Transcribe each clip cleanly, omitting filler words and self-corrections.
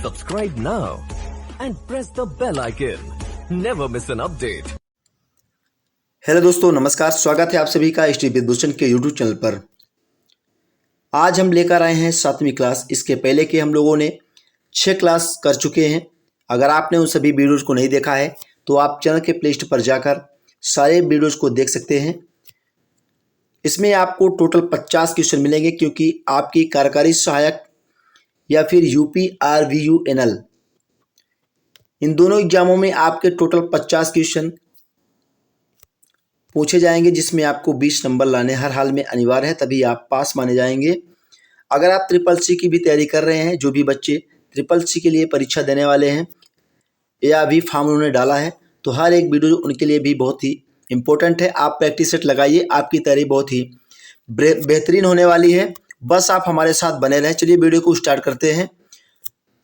Subscribe now and press the bell icon. Never miss an update. Hello दोस्तों, नमस्कार। स्वागत है आप सभी का स्टडी विद के यूट्यूब चैनल पर। आज हम लेकर आए हैं 7वीं क्लास। इसके पहले के हम लोगों ने 6 क्लास कर चुके हैं। अगर आपने उन सभी वीडियोज़ को नहीं देखा है तो आप चैनल के प्लेलिस्ट पर जाकर सारे वीडियोज़ को देख सकते हैं। इसमें आपको टोटल 50 क्वेश्चन मिलेंगे, क्योंकि आपकी कार्यकारी सहायक या फिर यूपी RVUNL इन दोनों एग्जामों में आपके टोटल 50 क्वेश्चन पूछे जाएंगे, जिसमें आपको 20 नंबर लाने हर हाल में अनिवार्य है, तभी आप पास माने जाएंगे। अगर आप SSC की भी तैयारी कर रहे हैं, जो भी बच्चे SSC के लिए परीक्षा देने वाले हैं या अभी फॉर्म उन्होंने डाला है, तो हर एक वीडियो उनके लिए भी बहुत ही इम्पोर्टेंट है। आप प्रैक्टिस सेट लगाइए, आपकी तैयारी बहुत ही बेहतरीन होने वाली है। बस आप हमारे साथ बने रहें। चलिए वीडियो को स्टार्ट करते हैं।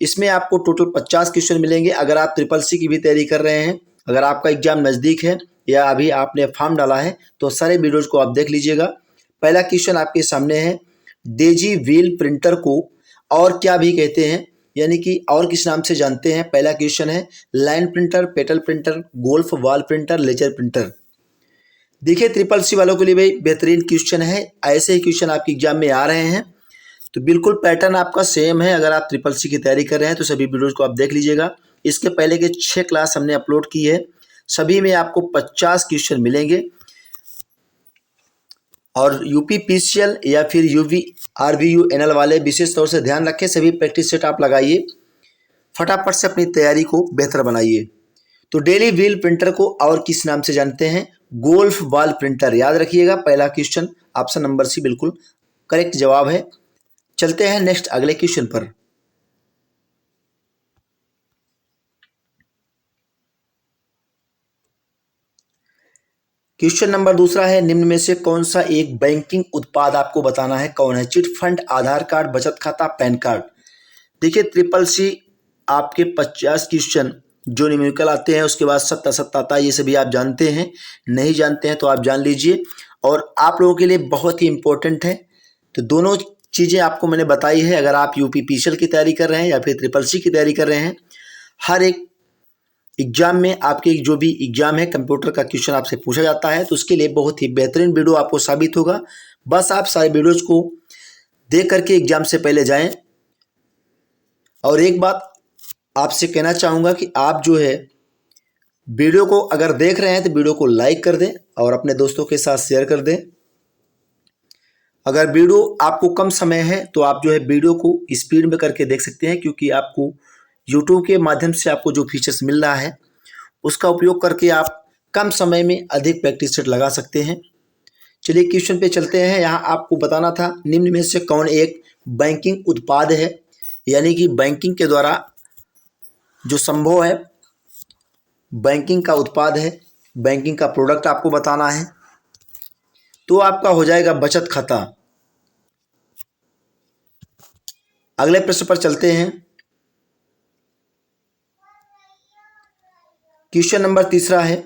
इसमें आपको टोटल 50 क्वेश्चन मिलेंगे। अगर आप SSC की भी तैयारी कर रहे हैं, अगर आपका एग्जाम नज़दीक है या अभी आपने फॉर्म डाला है, तो सारे वीडियोज़ को आप देख लीजिएगा। पहला क्वेश्चन आपके सामने है, डेजी व्हील प्रिंटर को और क्या भी कहते हैं, यानी कि और किस नाम से जानते हैं। पहला क्वेश्चन है line printer, petal printer, golf ball printer, laser printer. देखिए SSC वालों के लिए भाई बेहतरीन क्वेश्चन है। ऐसे ही क्वेश्चन आपके एग्जाम में आ रहे हैं, तो बिल्कुल पैटर्न आपका सेम है। अगर आप SSC की तैयारी कर रहे हैं तो सभी वीडियोज़ को आप देख लीजिएगा। इसके पहले के 6 क्लास हमने अपलोड की है, सभी में आपको 50 क्वेश्चन मिलेंगे। और UPPCL या फिर UV RVUNL वाले विशेष तौर से ध्यान रखें, सभी प्रैक्टिस सेट आप लगाइए, फटाफट से अपनी तैयारी को बेहतर बनाइए। तो डेली व्हील प्रिंटर को और किस नाम से जानते हैं, गोल्फ बॉल प्रिंटर। याद रखिएगा, पहला क्वेश्चन ऑप्शन नंबर सी बिल्कुल करेक्ट जवाब है। चलते हैं नेक्स्ट अगले क्वेश्चन पर। क्वेश्चन नंबर दूसरा है, निम्न में से कौन सा एक बैंकिंग उत्पाद आपको बताना है, कौन है। चिट फंड, आधार कार्ड, बचत खाता, पैन कार्ड। देखिए SSC आपके 50 क्वेश्चन जो न्यूमेरिकल आते हैं, उसके बाद सत्ता सत्ताता, ये सभी आप जानते हैं। नहीं जानते हैं तो आप जान लीजिए, और आप लोगों के लिए बहुत ही इम्पोर्टेंट है। तो दोनों चीज़ें आपको मैंने बताई है। अगर आप UPPCL की तैयारी कर रहे हैं या फिर SSC की तैयारी कर रहे हैं, हर एक एग्जाम में आपके जो भी एग्जाम है कंप्यूटर का क्वेश्चन आपसे पूछा जाता है, तो उसके लिए बहुत ही बेहतरीन वीडियो आपको साबित होगा। बस आप सारे वीडियोज़ को देख करके एग्जाम से पहले जाएं। और एक बात आपसे कहना चाहूँगा कि आप जो है वीडियो को अगर देख रहे हैं तो वीडियो को लाइक कर दें और अपने दोस्तों के साथ शेयर कर दें। अगर वीडियो आपको कम समय है तो आप जो है वीडियो को स्पीड में करके देख सकते हैं, क्योंकि आपको यूट्यूब के माध्यम से आपको जो फीचर्स मिल रहा है उसका उपयोग करके आप कम समय में अधिक प्रैक्टिस सेट लगा सकते हैं। चलिए क्वेश्चन पे चलते हैं। यहाँ आपको बताना था, निम्न में से कौन एक बैंकिंग उत्पाद है, यानी कि बैंकिंग के द्वारा जो संभव है, बैंकिंग का उत्पाद है, बैंकिंग का प्रोडक्ट आपको बताना है। तो आपका हो जाएगा बचत खाता। अगले प्रश्न पर चलते हैं। क्वेश्चन नंबर तीसरा है।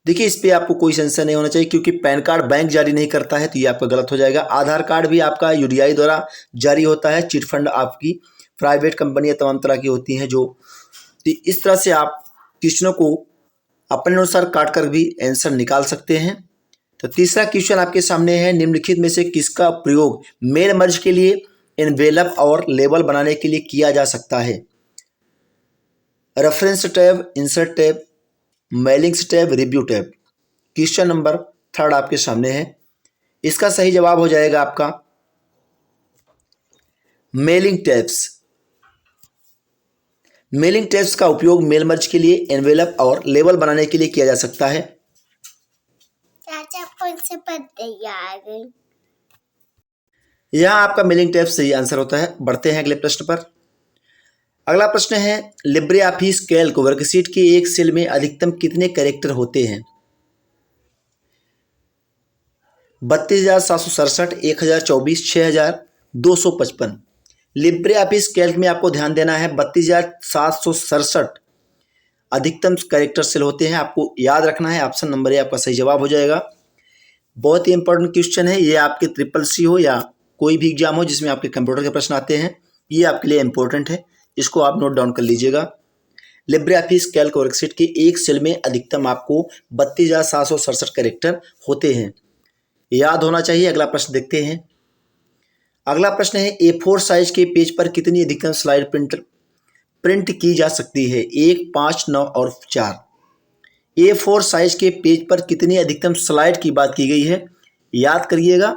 देखिए इस पे आपको कोई संशय नहीं होना चाहिए, क्योंकि पैन कार्ड बैंक जारी नहीं करता है, तो ये आपका गलत हो जाएगा। आधार कार्ड भी आपका UDI द्वारा जारी होता है। चिट फंड आपकी प्राइवेट कंपनियां तमाम तरह की होती हैं जो, तो इस तरह से आप क्वेश्चनों को अपने अनुसार काट कर भी आंसर निकाल सकते हैं। तो तीसरा क्वेश्चन आपके सामने है, निम्नलिखित में से किसका प्रयोग मेल मर्ज के लिए, एनवेलप और लेबल बनाने के लिए किया जा सकता है। Reference tab, insert tab, mailings tab, review tab. Question number 3 आपके सामने है। इसका सही जवाब हो जाएगा आपका मेलिंग टैब्स। मेलिंग टैब्स का उपयोग मेल मर्ज के लिए, एनवेलप और लेबल बनाने के लिए किया जा सकता है। चाचा कौन से पढ़ते यार। यहां आपका मेलिंग टैब्स सही आंसर होता है। बढ़ते हैं अगले प्रश्न पर। अगला प्रश्न है, लिब्रे ऑफिस कैल्क वर्कशीट के एक सेल में अधिकतम कितने कैरेक्टर होते हैं। 32,767, 1024, 6,255। लिब्रे ऑफिस कैल्क में आपको ध्यान देना है 32,767 अधिकतम कैरेक्टर सेल होते हैं। आपको याद रखना है, ऑप्शन नंबर ए आपका सही जवाब हो जाएगा। बहुत ही इंपॉर्टेंट क्वेश्चन है ये, आपके SSC हो या कोई भी एग्जाम हो जिसमें आपके कंप्यूटर के प्रश्न आते हैं, ये आपके लिए इम्पोर्टेंट है, इसको आप नोट डाउन कर लीजिएगा। लिब्रे ऑफिस कैल्क वर्कशीट के एक सेल में अधिकतम आपको 32,767 कैरेक्टर होते हैं, याद होना चाहिए। अगला प्रश्न देखते हैं। अगला प्रश्न है A4 साइज के पेज पर कितनी अधिकतम स्लाइड प्रिंट की जा सकती है? 1, 5, 9 और 4। A4 साइज के पेज पर कितनी अधिकतम स्लाइड की बात की गई है, याद करिएगा,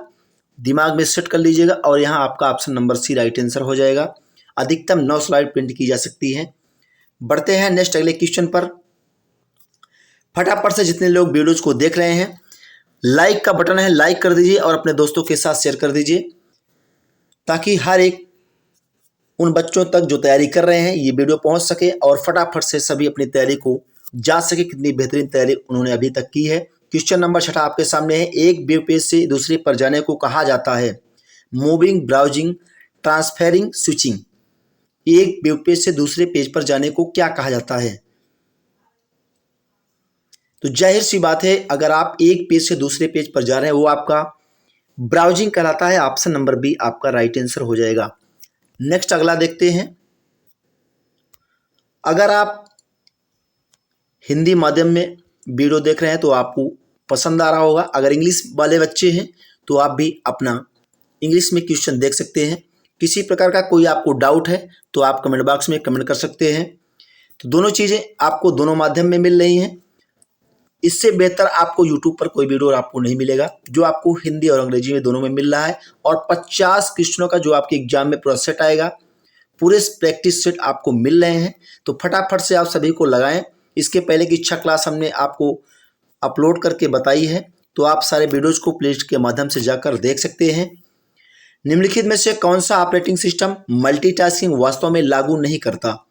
दिमाग में सेट कर लीजिएगा और यहाँ आपका option number C right answer हो जाएगा। अधिकतम 9 स्लाइड प्रिंट की जा सकती है। बढ़ते हैं नेक्स्ट अगले क्वेश्चन पर। फटाफट से जितने लोग वीडियोज को देख रहे हैं, लाइक का बटन है, लाइक कर दीजिए और अपने दोस्तों के साथ शेयर कर दीजिए, ताकि हर एक उन बच्चों तक जो तैयारी कर रहे हैं ये वीडियो पहुंच सके और फटाफट से सभी अपनी तैयारी को जान सके कितनी बेहतरीन तैयारी उन्होंने अभी तक की है। क्वेश्चन नंबर 6 आपके सामने है। एक वेब पेज से दूसरे पर जाने को कहा जाता है मूविंग, ब्राउजिंग, ट्रांसफेरिंग, स्विचिंग। एक वेब पेज से दूसरे पेज पर जाने को क्या कहा जाता है? तो जाहिर सी बात है, अगर आप एक पेज से दूसरे पेज पर जा रहे हैं वो आपका ब्राउजिंग कहलाता है। ऑप्शन नंबर बी आपका राइट आंसर हो जाएगा। नेक्स्ट अगला देखते हैं। अगर आप हिंदी माध्यम में वीडियो देख रहे हैं तो आपको पसंद आ रहा होगा। अगर इंग्लिश वाले बच्चे हैं तो आप भी अपना इंग्लिश में क्वेश्चन देख सकते हैं। किसी प्रकार का कोई आपको डाउट है तो आप कमेंट बॉक्स में कमेंट कर सकते हैं। तो दोनों चीज़ें आपको दोनों माध्यम में मिल रही हैं। इससे बेहतर आपको यूट्यूब पर कोई वीडियो आपको नहीं मिलेगा, जो आपको हिंदी और अंग्रेजी में दोनों में मिल रहा है। और 50 क्वेश्चनों का जो आपके एग्जाम में पूरा सेट आएगा, पूरे प्रैक्टिस सेट आपको मिल रहे हैं। तो फटाफट से आप सभी को लगाएं। इसके पहले की 6 क्लास हमने आपको अपलोड करके बताई है, तो आप सारे वीडियोज़ को प्लेलिस्ट के माध्यम से जाकर देख सकते हैं। निम्नलिखित में से कौन सा ऑपरेटिंग सिस्टम मल्टीटास्किंग वास्तव में लागू नहीं करता?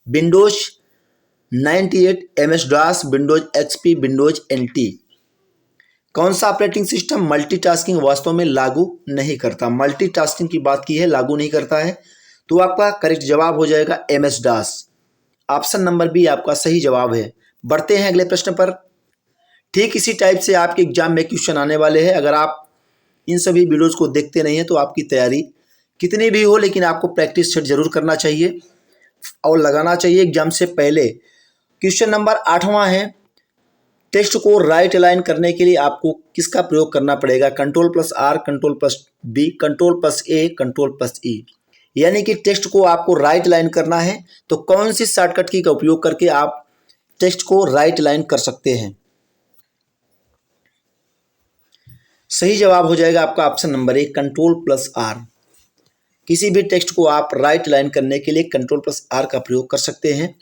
Windows 98, MS-DOS, Windows XP, Windows NT। कौन सा ऑपरेटिंग सिस्टम मल्टीटास्किंग वास्तव में लागू नहीं करता? मल्टीटास्किंग की बात की है, लागू नहीं करता है, तो आपका करेक्ट जवाब हो जाएगा MS-DOS। ऑप्शन नंबर बी आपका सही जवाब है। बढ़ते हैं अगले प्रश्न पर। ठीक इसी टाइप से आपके एग्जाम में क्वेश्चन आने वाले हैं। अगर आप इन सभी वीडियोज़ को देखते नहीं हैं तो आपकी तैयारी कितनी भी हो, लेकिन आपको प्रैक्टिस सेट जरूर करना चाहिए और लगाना चाहिए एग्जाम से पहले। क्वेश्चन नंबर 8वां है। टेक्स्ट को राइट अलाइन करने के लिए आपको किसका प्रयोग करना पड़ेगा? Ctrl+R, Ctrl+B, Ctrl+A, Ctrl+E। यानी कि टेक्स्ट को आपको राइट अलाइन करना है तो कौन सी शॉर्टकट की का उपयोग करके आप टेक्स्ट को राइट अलाइन कर सकते हैं? सही जवाब हो जाएगा आपका ऑप्शन नंबर ए, Ctrl+R। किसी भी टेक्स्ट को आप राइट अलाइन करने के लिए Ctrl+R का प्रयोग कर सकते हैं,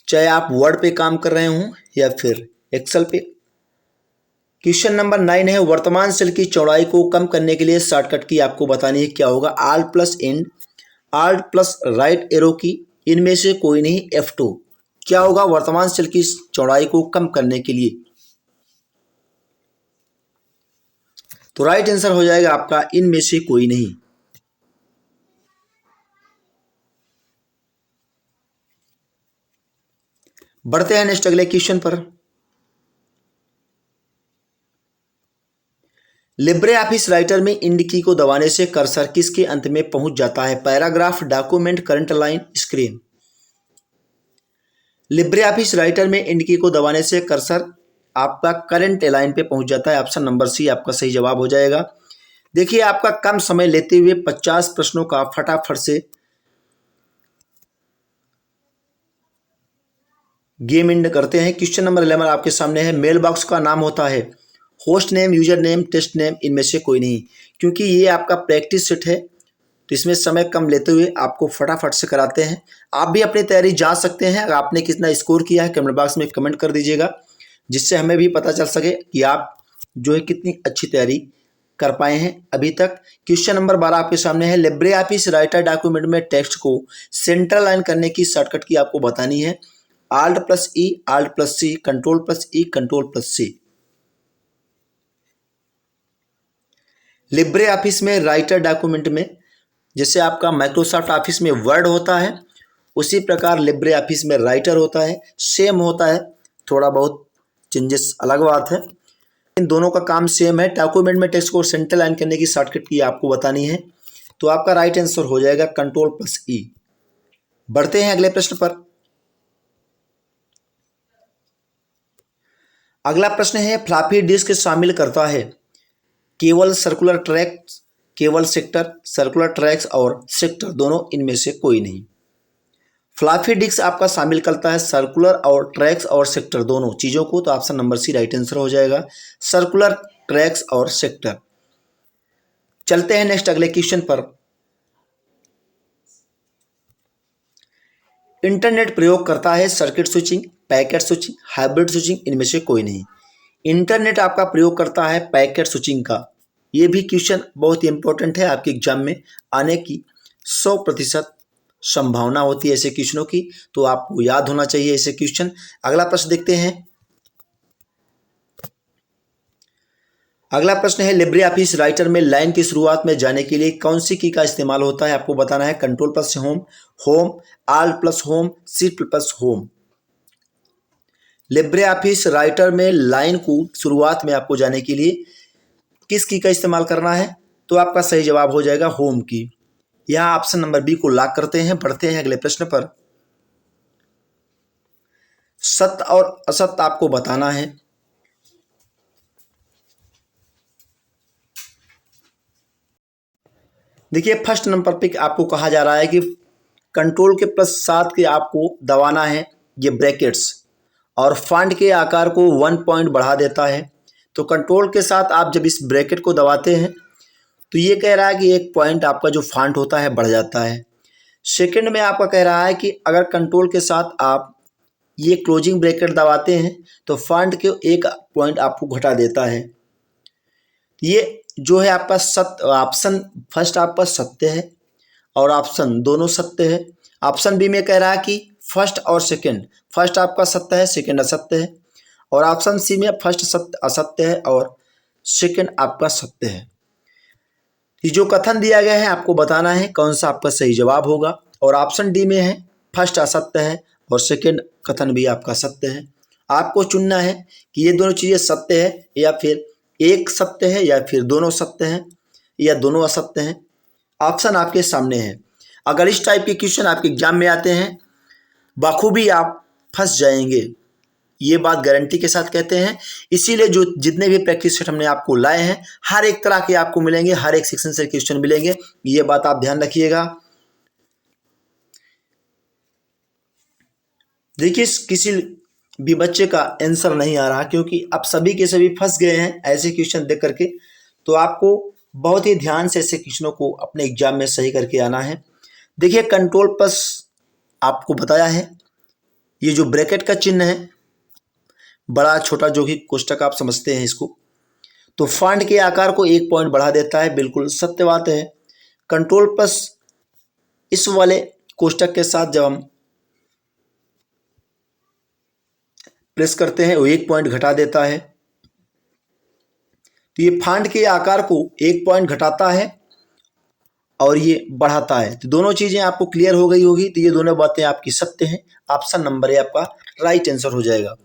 चाहे आप वर्ड पे काम कर रहे हों या फिर एक्सेल पे। क्वेश्चन नंबर 9 है। वर्तमान सेल की चौड़ाई को कम करने के लिए शॉर्टकट की आपको बतानी है, क्या होगा? Alt+End, Alt+राइट एरो की, इनमें से कोई नहीं, F2। क्या होगा वर्तमान सेल की चौड़ाई को कम करने के लिए? तो राइट आंसर हो जाएगा आपका इनमें से कोई नहीं। बढ़ते हैं नेक्स्ट अगले क्वेश्चन पर। लिब्रे ऑफिस राइटर में इंड की को दबाने से कर्सर किसके अंत में पहुंच जाता है? Paragraph, document, current line, screen. Libre office writer में इंड की को दबाने से कर्सर आपका करंट लाइन पे पहुंच जाता है। ऑप्शन नंबर सी आपका सही जवाब हो जाएगा। देखिए, आपका कम समय लेते हुए 50 प्रश्नों का फटाफट से गेम एंड करते हैं। क्वेश्चन नंबर 11 आपके सामने है। मेल बॉक्स का नाम होता है host name, user name, test name, इनमें से कोई नहीं। क्योंकि ये आपका प्रैक्टिस सेट है तो इसमें समय कम लेते हुए आपको फटाफट से कराते हैं। आप भी अपनी तैयारी जांच सकते हैं। अगर आपने कितना स्कोर किया है कमेंट बॉक्स में कमेंट कर दीजिएगा, जिससे हमें भी पता चल सके कि आप जो है कितनी अच्छी तैयारी कर पाए हैं अभी तक। क्वेश्चन नंबर 12 आपके सामने है। लिब्रे ऑफिस राइटर डॉक्यूमेंट में टेक्स्ट को सेंटर लाइन करने की शॉर्टकट की आपको बतानी है। Alt+E, Alt+C, Ctrl+E, Ctrl+C। Libre office में राइटर डॉक्यूमेंट में जैसे आपका माइक्रोसॉफ्ट ऑफिस में वर्ड होता है, उसी प्रकार लिब्रे ऑफिस में राइटर होता है, सेम होता है, थोड़ा बहुत चेंजेस अलग बात है, इन दोनों का काम सेम है। डॉक्यूमेंट में टेक्स्ट को सेंटर लाइन करने की शॉर्टकट की आपको बतानी है। तो आपका राइट आंसर हो जाएगा कंट्रोल प्लस ई। बढ़ते हैं अगले प्रश्न पर। अगला प्रश्न है फ्लॉपी डिस्क शामिल करता है केवल सर्कुलर ट्रैक्स, केवल सेक्टर, सर्कुलर ट्रैक्स और सेक्टर, दोनों इनमें से कोई नहीं। फ्लॉपी डिस्क आपका शामिल करता है सर्कुलर और ट्रैक्स और सेक्टर दोनों चीज़ों को, तो option number C right answer हो जाएगा, सर्कुलर ट्रैक्स और सेक्टर। चलते हैं नेक्स्ट अगले क्वेश्चन पर। इंटरनेट प्रयोग करता है circuit switching, packet switching, hybrid switching, इनमें से कोई नहीं। इंटरनेट आपका प्रयोग करता है पैकेट स्विचिंग का। ये भी क्वेश्चन बहुत ही इंपॉर्टेंट है, आपके एग्जाम में आने की 100% संभावना होती है ऐसे क्वेश्चनों की, तो आपको याद होना चाहिए ऐसे क्वेश्चन। अगला प्रश्न देखते हैं। अगला प्रश्न है लिब्रे ऑफिस राइटर में लाइन की शुरुआत में जाने के लिए कौन सी की का इस्तेमाल होता है? आपको बताना है control plus home, home, alt plus home, shift plus home. Libre office writer में लाइन को शुरुआत में आपको जाने के लिए किस की का इस्तेमाल करना है? तो आपका सही जवाब हो जाएगा होम की। यहां ऑप्शन नंबर बी को लॉक करते हैं। बढ़ते हैं अगले प्रश्न पर। सत्य और असत्य आपको बताना है। देखिए फर्स्ट नंबर पे आपको कहा जा रहा है कि कंट्रोल के +7 के आपको दबाना है ये ब्रैकेट्स, और फॉन्ट के आकार को 1 पॉइंट बढ़ा देता है। तो कंट्रोल के साथ आप जब इस ब्रैकेट को दबाते हैं तो ये कह रहा है कि 1 पॉइंट आपका जो फॉन्ट होता है बढ़ जाता है। सेकंड में आपका कह रहा है कि अगर कंट्रोल के साथ आप ये क्लोजिंग ब्रैकेट दबाते हैं तो फॉन्ट के 1 पॉइंट आपको घटा देता है। ये जो है आपका सत्य ऑप्शन फर्स्ट आपका सत्य है और ऑप्शन दोनों सत्य है। ऑप्शन बी में कह रहा है कि फर्स्ट और सेकंड, फर्स्ट आपका सत्य है, सेकंड असत्य है, और ऑप्शन सी में फर्स्ट सत्य असत्य है और सेकंड आपका सत्य है। ये जो कथन दिया गया है आपको बताना है कौन सा आपका सही जवाब होगा, और ऑप्शन डी में है फर्स्ट असत्य है और सेकंड कथन भी आपका सत्य है। आपको चुनना है कि ये दोनों चीज़ें सत्य है या फिर एक सत्य है या फिर दोनों सत्य हैं या दोनों असत्य हैं। ऑप्शन आपके सामने है। अगर इस टाइप के क्वेश्चन आपके एग्जाम में आते हैं बखूबी आप फंस जाएंगे, ये बात गारंटी के साथ कहते हैं। इसीलिए जो जितने भी प्रैक्टिस सेट हमने आपको लाए हैं हर एक तरह के आपको मिलेंगे, हर एक सेक्शन से क्वेश्चन मिलेंगे, ये बात आप ध्यान रखिएगा। देखिए किसी भी बच्चे का आंसर नहीं आ रहा क्योंकि आप सभी के सभी फंस गए हैं ऐसे क्वेश्चन देख करके, तो आपको बहुत ही ध्यान से ऐसे क्वेश्चनों को अपने एग्जाम में सही करके आना है। देखिए कंट्रोल प्लस आपको बताया है, ये जो ब्रैकेट का चिन्ह है बड़ा छोटा जो कि कोष्टक आप समझते हैं इसको, तो फॉन्ट के आकार को 1 पॉइंट बढ़ा देता है, बिल्कुल सत्य बात है। कंट्रोल प्लस इस वाले कोष्टक के साथ जब हम प्रेस करते हैं वो 1 पॉइंट घटा देता है, तो ये फॉन्ट के आकार को 1 पॉइंट घटाता है और ये बढ़ाता है। तो दोनों चीज़ें आपको क्लियर हो गई होगी, तो ये दोनों बातें आपकी सत्य हैं। ऑप्शन नंबर ए आपका राइट आंसर हो जाएगा।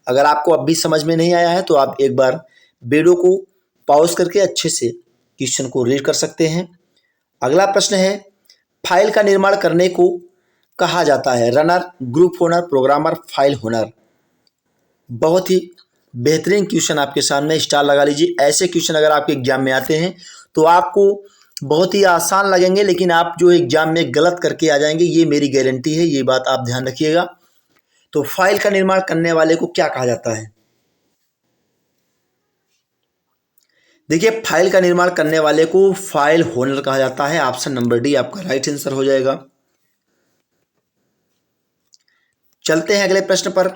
अगर आपको अब भी समझ में नहीं आया है तो आप एक बार वीडियो को पॉज करके अच्छे से क्वेश्चन को रीड कर सकते हैं। अगला प्रश्न है फाइल का निर्माण करने को कहा जाता है runner, group owner, programmer, file owner. बहुत ही बेहतरीन क्वेश्चन आपके सामने, स्टार लगा लीजिए। ऐसे क्वेश्चन अगर आपके एग्जाम में आते हैं तो आपको बहुत ही आसान लगेंगे, लेकिन आप जो एग्जाम में गलत करके आ जाएंगे, ये मेरी गारंटी है, ये बात आप ध्यान रखिएगा। तो फाइल का निर्माण करने वाले को क्या कहा जाता है? देखिए फाइल का निर्माण करने वाले को फाइल ओनर कहा जाता है। ऑप्शन नंबर डी आपका राइट आंसर हो जाएगा। चलते हैं अगले प्रश्न पर।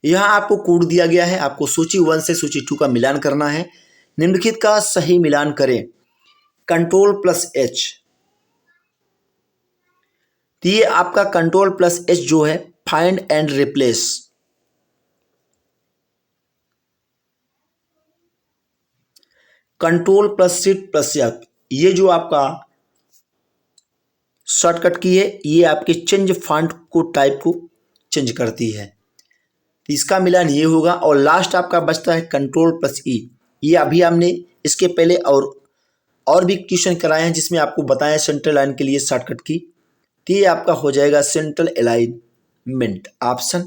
यहां आपको कोड दिया गया है, आपको सूची 1 से सूची 2 का मिलान करना है। निम्नलिखित का सही मिलान करें। कंट्रोल प्लस एच, तो ये आपका कंट्रोल प्लस एच जो है find and replace, control plus shift plus F, ये जो आपका शॉर्टकट की है ये आपके चेंज फॉन्ट को टाइप को चेंज करती है। तो इसका मिलान ये होगा। और लास्ट आपका बचता है कंट्रोल प्लस ई। ये अभी हमने इसके पहले और भी क्वेश्चन कराए हैं जिसमें आपको बताया सेंट्रल लाइन के लिए शॉर्टकट की। तो ये आपका हो जाएगा सेंट्रल अलाइनमेंट ऑप्शन।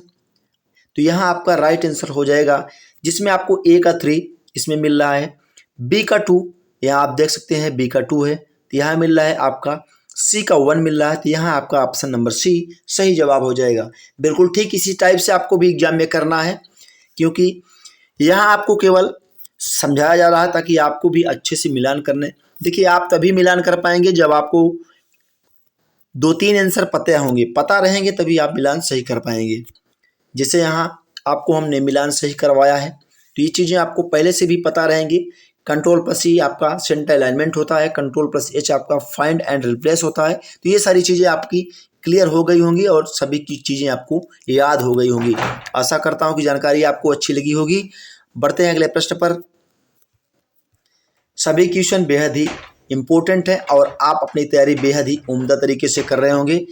तो यहाँ आपका राइट आंसर हो जाएगा, जिसमें आपको ए का 3 इसमें मिल रहा है, बी का 2 यहाँ आप देख सकते हैं बी का 2 है, तो यहाँ मिल रहा है आपका सी का 1 मिल रहा है। तो यहाँ आपका ऑप्शन नंबर सी सही जवाब हो जाएगा। बिल्कुल ठीक इसी टाइप से आपको भी एग्जाम में करना है, क्योंकि यहाँ आपको केवल समझाया जा रहा है ताकि आपको भी अच्छे से मिलान करने। देखिए आप तभी मिलान कर पाएंगे जब आपको 2-3 आंसर पता रहेंगे तभी आप मिलान सही कर पाएंगे। जैसे यहाँ आपको हमने मिलान सही करवाया है, तो ये चीज़ें आपको पहले से भी पता रहेंगी। कंट्रोल प्लस ई आपका सेंटर अलाइनमेंट होता है, कंट्रोल प्लस एच आपका फाइंड एंड रिप्लेस होता है। तो ये सारी चीज़ें आपकी क्लियर हो गई होंगी और सभी की चीज़ें आपको याद हो गई होंगी। आशा करता हूँ कि जानकारी आपको अच्छी लगी होगी। बढ़ते हैं अगले प्रश्न पर। सभी क्वेश्चन बेहद ही इम्पोर्टेंट है और आप अपनी तैयारी बेहद ही उम्दा तरीके से कर रहे होंगे।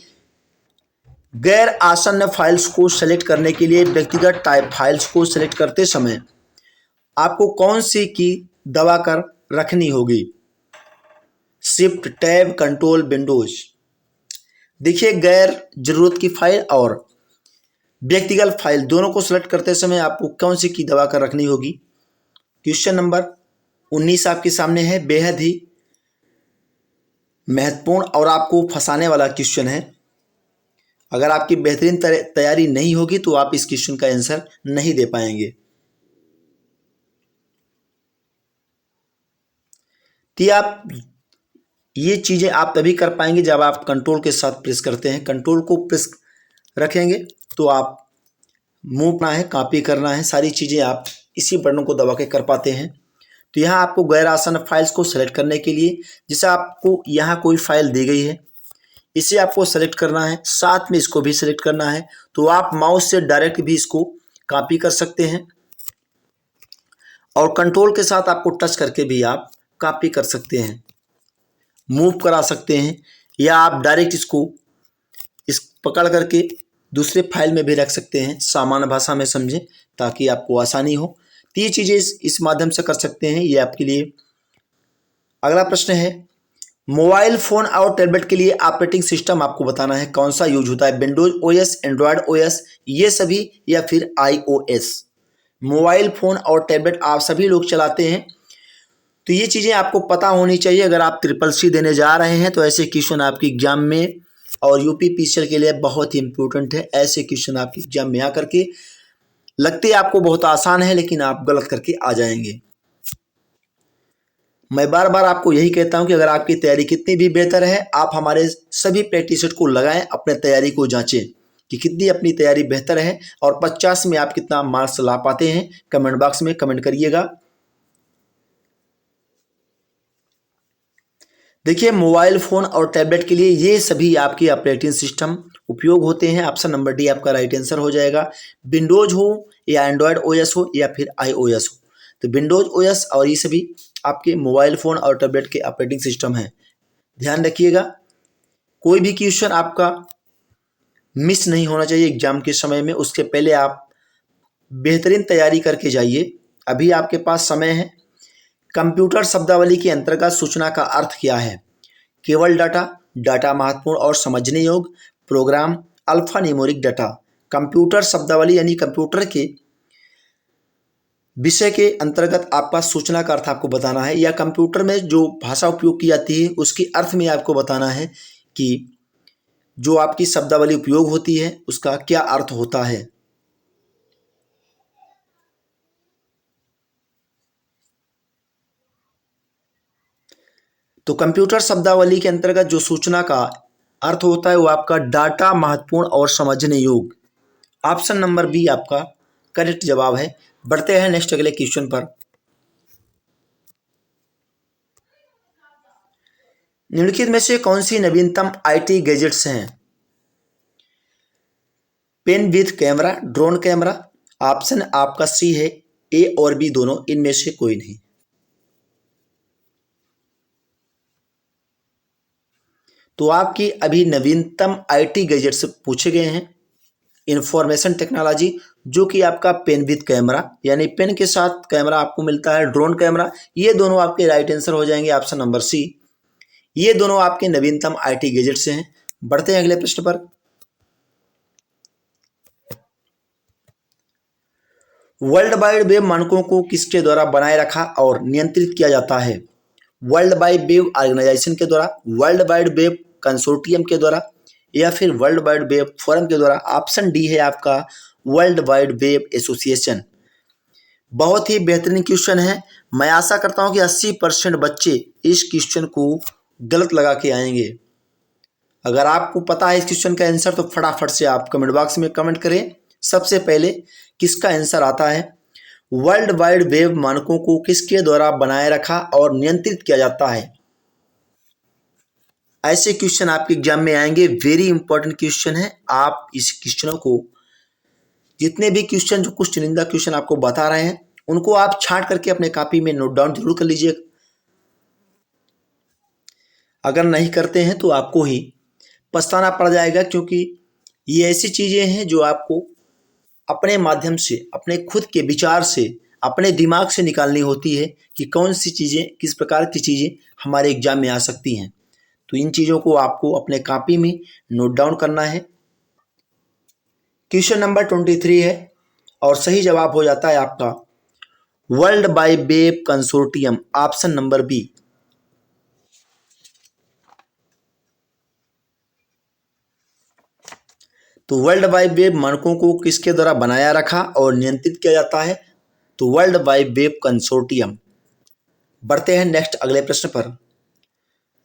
गैर आसन्न फाइल्स को सेलेक्ट करने के लिए व्यक्तिगत टाइप फाइल्स को सेलेक्ट करते समय आपको कौन सी की दबाकर रखनी होगी? Shift, tab, control, Windows. देखिए गैर जरूरत की फाइल और व्यक्तिगत फाइल दोनों को सेलेक्ट करते समय आपको कौन सी की दबाकर रखनी होगी? क्वेश्चन नंबर 19 आपके सामने है। बेहद ही महत्वपूर्ण और आपको फंसाने वाला क्वेश्चन है। अगर आपकी बेहतरीन तैयारी नहीं होगी तो आप इस क्वेश्चन का आंसर नहीं दे पाएंगे। तो आप ये चीज़ें आप तभी कर पाएंगे जब आप कंट्रोल के साथ प्रेस करते हैं। कंट्रोल को प्रेस रखेंगे तो आप मूव करना है, कॉपी करना है, सारी चीज़ें आप इसी बटन को दबा के कर पाते हैं। तो यहाँ आपको गैर आसन्न फाइल्स को सेलेक्ट करने के लिए, जैसे आपको यहाँ कोई फाइल दी गई है, इसे आपको सेलेक्ट करना है, साथ में इसको भी सेलेक्ट करना है। तो आप माउस से डायरेक्ट भी इसको कॉपी कर सकते हैं और कंट्रोल के साथ आपको टच करके भी आप कॉपी कर सकते हैं, मूव करा सकते हैं, या आप डायरेक्ट इसको पकड़ करके दूसरे फाइल में भी रख सकते हैं। सामान्य भाषा में समझें ताकि आपको आसानी हो। तो ये चीज़ें इस माध्यम से कर सकते हैं, ये आपके लिए। अगला प्रश्न है, मोबाइल फ़ोन और टैबलेट के लिए ऑपरेटिंग सिस्टम आपको बताना है कौन सा यूज होता है? विंडोज ओएस, एंड्रॉयड ओएस, ये सभी, या फिर आईओएस। मोबाइल फ़ोन और टैबलेट आप सभी लोग चलाते हैं, तो ये चीज़ें आपको पता होनी चाहिए। अगर आप CCC देने जा रहे हैं तो ऐसे क्वेश्चन आपके एग्जाम में और UPPCL के लिए बहुत ही इंपॉर्टेंट है। ऐसे क्वेश्चन आपके एग्जाम में आकर के लगते आपको बहुत आसान है, लेकिन आप गलत करके आ जाएंगे। मैं बार बार आपको यही कहता हूं कि अगर आपकी तैयारी कितनी भी बेहतर है, आप हमारे सभी प्रैक्टिस सेट को लगाएं, अपने तैयारी को जांचें कि कितनी अपनी तैयारी बेहतर है और 50 में आप कितना मार्क्स ला पाते हैं। कमेंट बॉक्स में कमेंट करिएगा। देखिए मोबाइल फ़ोन और टैबलेट के लिए ये सभी आपके ऑपरेटिंग सिस्टम उपयोग होते हैं। ऑप्शन नंबर डी आपका राइट आंसर हो जाएगा। विंडोज हो या एंड्रॉयड ओएस हो या फिर आईओएस हो, तो विंडोज ओएस और ये सभी आपके मोबाइल फ़ोन और टैबलेट के ऑपरेटिंग सिस्टम हैं। ध्यान रखिएगा, कोई भी क्वेश्चन आपका मिस नहीं होना चाहिए एग्जाम के समय में। उसके पहले आप बेहतरीन तैयारी करके जाइए, अभी आपके पास समय है। कंप्यूटर शब्दावली के अंतर्गत सूचना का अर्थ क्या है? केवल डाटा, डाटा महत्वपूर्ण और समझने योग्य, program, alphanumeric data. Computer शब्दावली यानी कंप्यूटर के विषय के अंतर्गत आपका सूचना का अर्थ आपको बताना है, या कंप्यूटर में जो भाषा उपयोग की जाती है उसके अर्थ में आपको बताना है कि जो आपकी शब्दावली उपयोग होती है उसका क्या अर्थ होता है। तो कंप्यूटर शब्दावली के अंतर्गत जो सूचना का अर्थ होता है वो आपका डाटा महत्वपूर्ण और समझने योग्य। ऑप्शन नंबर बी आपका करेक्ट जवाब है। बढ़ते हैं नेक्स्ट अगले क्वेश्चन पर। निम्नलिखित में से कौन सी नवीनतम IT गैजेट्स हैं? Pen with camera, drone camera. Option आपका सी है, ए और बी दोनों, इनमें से कोई नहीं। तो आपकी अभी नवीनतम IT गैजेट्स पूछे गए हैं। इंफॉर्मेशन टेक्नोलॉजी जो कि आपका पेन विद कैमरा, यानी पेन के साथ कैमरा आपको मिलता है, ड्रोन कैमरा। ये दोनों आपके राइट आंसर हो जाएंगे, ऑप्शन नंबर सी। ये दोनों आपके नवीनतम आईटी गैजेट से हैं। बढ़ते हैं अगले प्रश्न पर। वर्ल्ड वाइड वेब मानकों को किसके द्वारा बनाए रखा और नियंत्रित किया जाता है? वर्ल्ड वाइड वेब ऑर्गेनाइजेशन के द्वारा, वर्ल्ड वाइड वेब कंसोर्टियम के द्वारा, या फिर वर्ल्ड वाइड वेब फोरम के द्वारा। ऑप्शन डी है आपका वर्ल्ड वाइड वेब एसोसिएशन। बहुत ही बेहतरीन क्वेश्चन है। मैं आशा करता हूं कि 80% बच्चे इस क्वेश्चन को गलत लगा के आएंगे। अगर आपको पता है इस क्वेश्चन का आंसर तो फटाफट से आप कमेंट बॉक्स में कमेंट करें। सबसे पहले किसका आंसर आता है? वर्ल्ड वाइड वेब मानकों को किसके द्वारा बनाए रखा और नियंत्रित किया जाता है? ऐसे क्वेश्चन आपके एग्जाम में आएंगे, वेरी इंपॉर्टेंट क्वेश्चन है। आप इस क्वेश्चनों को, जितने भी क्वेश्चन जो कुछ चुनिंदा क्वेश्चन आपको बता रहे हैं, उनको आप छांट करके अपने कॉपी में नोट डाउन जरूर कर लीजिए। अगर नहीं करते हैं तो आपको ही पछताना पड़ जाएगा, क्योंकि ये ऐसी चीजें हैं जो आपको अपने माध्यम से, अपने खुद के विचार से, अपने दिमाग से निकालनी होती है कि कौन सी चीजें, किस प्रकार की चीजें हमारे एग्जाम में आ सकती हैं। तो इन चीजों को आपको अपने कॉपी में नोट डाउन करना है। क्वेश्चन नंबर 23 है और सही जवाब हो जाता है आपका world wide web consortium, option number B. तो वर्ल्ड वाइड वेब मानकों को किसके द्वारा बनाया रखा और नियंत्रित किया जाता है? तो वर्ल्ड वाइड वेब कंसोर्टियम। बढ़ते हैं नेक्स्ट अगले प्रश्न पर।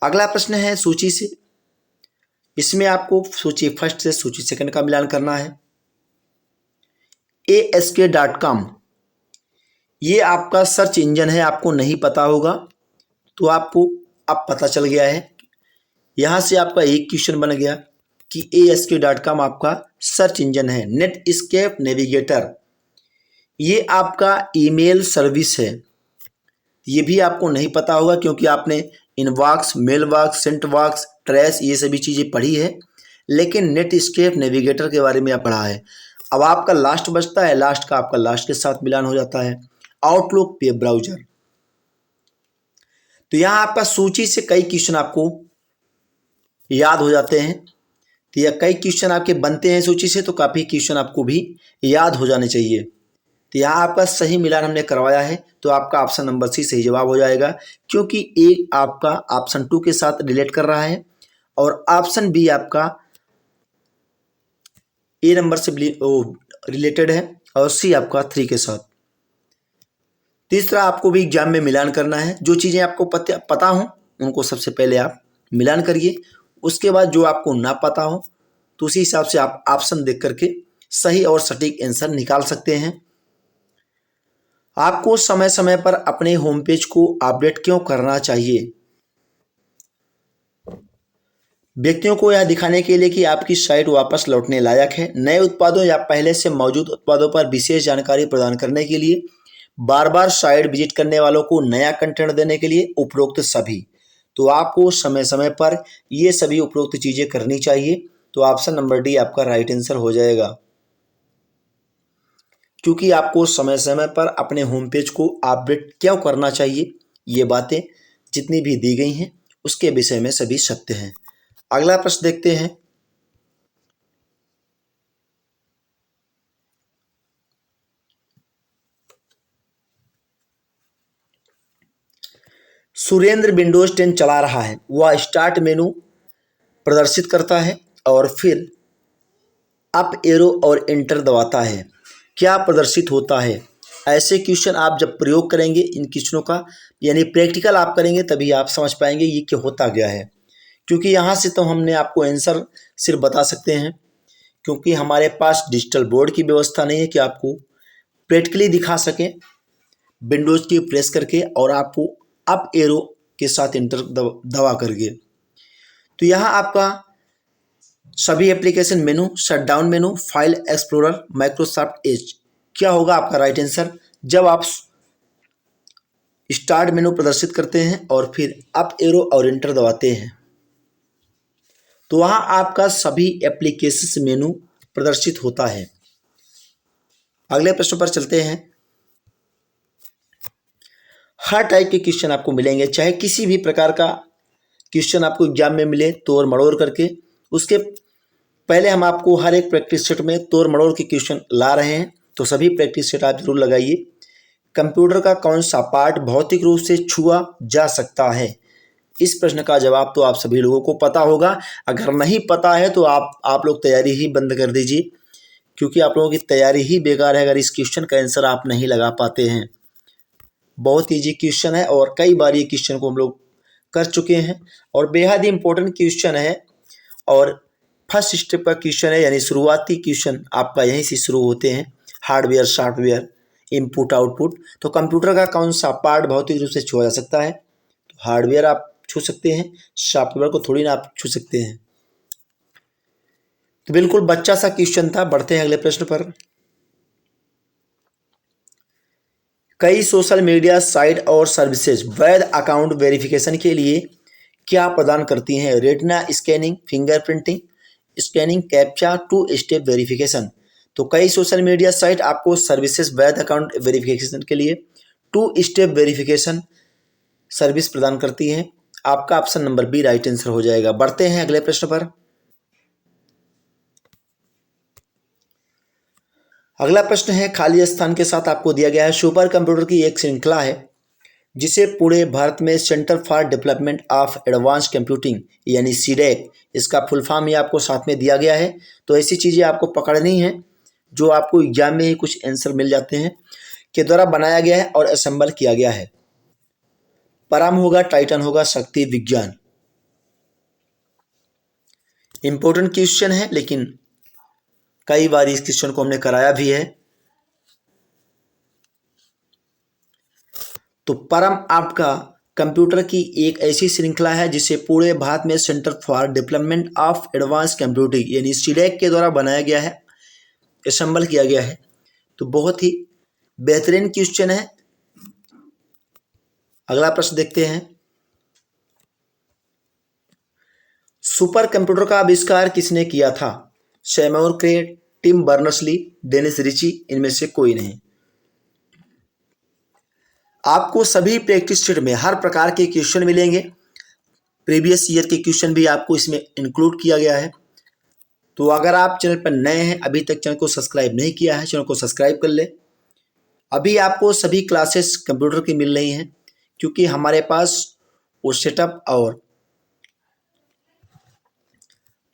अगला प्रश्न है सूची से। इसमें आपको सूची फर्स्ट से सूची सेकंड का मिलान करना है। ASK.com ये आपका सर्च इंजन है, आपको नहीं पता होगा तो आपको अब पता चल गया है। यहाँ से आपका एक क्वेश्चन बन गया कि ASK.com आपका सर्च इंजन है। नेटस्केप नेविगेटर ये आपका ईमेल सर्विस है। ये भी आपको नहीं पता होगा क्योंकि आपने इनबॉक्स, मेलबॉक्स, सेंटबॉक्स, ट्रेस ये सभी चीज़ें पढ़ी है, लेकिन नेटस्केप नेविगेटर के बारे में आप पढ़ा है। अब आपका लास्ट बचता है, लास्ट का आपका लास्ट के साथ मिलान हो जाता है, आउटलुक वेब ब्राउजर। तो यहाँ आपका सूची से कई क्वेश्चन आपको याद हो जाते हैं। तो यह कई क्वेश्चन आपके बनते हैं सूची से, तो काफ़ी क्वेश्चन आपको भी याद हो जाने चाहिए। तो यहाँ आपका सही मिलान हमने करवाया है, तो आपका ऑप्शन नंबर सी सही जवाब हो जाएगा, क्योंकि ए आपका ऑप्शन 2 के साथ रिलेट कर रहा है और ऑप्शन बी आपका ए नंबर से रिलेटेड है और सी आपका 3 के साथ। तीसरा आपको भी एग्जाम में मिलान करना है। जो चीज़ें आपको पता हो उनको सबसे पहले आप मिलान करिए, उसके बाद जो आपको ना पता हो तो उसी हिसाब से आप ऑप्शन देख करके सही और सटीक आंसर निकाल सकते हैं। आपको समय समय पर अपने होम पेज को अपडेट क्यों करना चाहिए? व्यक्तियों को यह दिखाने के लिए कि आपकी साइट वापस लौटने लायक है, नए उत्पादों या पहले से मौजूद उत्पादों पर विशेष जानकारी प्रदान करने के लिए, बार बार साइट विजिट करने वालों को नया कंटेंट देने के लिए, उपरोक्त सभी। तो आपको समय समय पर ये सभी उपरोक्त चीज़ें करनी चाहिए। तो ऑप्शन नंबर डी आपका राइट आंसर हो जाएगा, क्योंकि आपको समय समय पर अपने होम पेज को अपडेट क्यों करना चाहिए, ये बातें जितनी भी दी गई हैं उसके विषय में सभी सत्य हैं। अगला प्रश्न देखते हैं। सुरेंद्र विंडोज 10 चला रहा है, वह स्टार्ट मेनू प्रदर्शित करता है और फिर अप एरो और एंटर दबाता है, क्या प्रदर्शित होता है? ऐसे क्वेश्चन आप जब प्रयोग करेंगे इन क्वेश्चनों का, यानी प्रैक्टिकल आप करेंगे, तभी आप समझ पाएंगे ये क्या होता गया है। क्योंकि यहाँ से तो हमने आपको आंसर सिर्फ बता सकते हैं, क्योंकि हमारे पास डिजिटल बोर्ड की व्यवस्था नहीं है कि आपको प्रैक्टिकली दिखा सकें विंडोज़ की प्रेस करके और आपको अप एरो के साथ इंटर दबा करके। तो यहाँ आपका सभी एप्लीकेशन मेनू, शटडाउन मेनू, फाइल एक्सप्लोरर, माइक्रोसॉफ्ट एज, क्या होगा आपका राइट आंसर? जब आप स्टार्ट मेनू प्रदर्शित करते हैं और फिर अप एरो और एंटर दबाते हैं तो वहाँ आपका सभी एप्लीकेशन मेनू प्रदर्शित होता है। अगले प्रश्न पर चलते हैं। हर टाइप के क्वेश्चन आपको मिलेंगे, चाहे किसी भी प्रकार का क्वेश्चन आपको एग्जाम में मिले तोड़ मड़ोड़ करके। उसके पहले हम आपको हर एक प्रैक्टिस सेट में तोड़ मड़ोड़ के क्वेश्चन ला रहे हैं, तो सभी प्रैक्टिस सेट आप जरूर लगाइए। कंप्यूटर का कौन सा पार्ट भौतिक रूप से छुआ जा सकता है? इस प्रश्न का जवाब तो आप सभी लोगों को पता होगा। अगर नहीं पता है तो आप लोग तैयारी ही बंद कर दीजिए, क्योंकि आप लोगों की तैयारी ही बेकार है अगर इस क्वेश्चन का आंसर आप नहीं लगा पाते हैं। बहुत ईजी क्वेश्चन है और कई बार ये क्वेश्चन को हम लोग कर चुके हैं और बेहद ही इंपॉर्टेंट क्वेश्चन है और फर्स्ट स्टेप का क्वेश्चन है, यानी शुरुआती क्वेश्चन आपका यहीं से शुरू होते हैं। Hardware, software, input, output. तो कंप्यूटर का कौन सा पार्ट भौतिक रूप से छुआ जा सकता है? तो हार्डवेयर आप छू सकते हैं, सॉफ्टवेयर को थोड़ी ना आप छू सकते हैं। तो बिल्कुल बच्चा सा क्वेश्चन था। बढ़ते हैं अगले प्रश्न पर। कई सोशल मीडिया साइट और सर्विसेज वैध अकाउंट वेरिफिकेशन के लिए क्या प्रदान करती हैं? Retina scanning, fingerprinting scanning, captcha, two step verification. तो कई सोशल मीडिया साइट आपको सर्विसेज वैध अकाउंट वेरिफिकेशन के लिए टू स्टेप वेरिफिकेशन सर्विस प्रदान करती हैं। आपका option number B right answer हो जाएगा। बढ़ते हैं अगले प्रश्न पर। अगला प्रश्न है, खाली स्थान के साथ आपको दिया गया है सुपर कंप्यूटर की एक श्रृंखला है जिसे पूरे भारत में centre for development of advance computing यानी सीडेक, इसका फुल फॉर्म ही आपको साथ में दिया गया है। तो ऐसी चीज़ें आपको पकड़नी है जो आपको एग्जाम में ही कुछ आंसर मिल जाते हैं, के द्वारा बनाया गया है और असेंबल किया गया है। परम होगा, टाइटन होगा, शक्ति, विज्ञान। इंपॉर्टेंट क्वेश्चन है, लेकिन कई बार इस क्वेश्चन को हमने कराया भी है। तो परम आपका कंप्यूटर की एक ऐसी श्रृंखला है जिसे पूरे भारत में centre for development of advance computing यानी सीडेक के द्वारा बनाया गया है, असेंबल किया गया है। तो बहुत ही बेहतरीन क्वेश्चन है। अगला प्रश्न देखते हैं। सुपर कंप्यूटर का आविष्कार किसने किया था? सैमुअल क्रे, टिम बर्नर्स-ली, डेनिस रिची, इनमें से कोई नहीं। आपको सभी प्रैक्टिस शीट में हर प्रकार के क्वेश्चन मिलेंगे। प्रीवियस ईयर के क्वेश्चन भी आपको इसमें इंक्लूड किया गया है। तो अगर आप चैनल पर नए हैं, अभी तक चैनल को सब्सक्राइब नहीं किया है, चैनल को सब्सक्राइब कर ले। अभी आपको सभी क्लासेस कंप्यूटर की मिल रही हैं, क्योंकि हमारे पास वो सेटअप और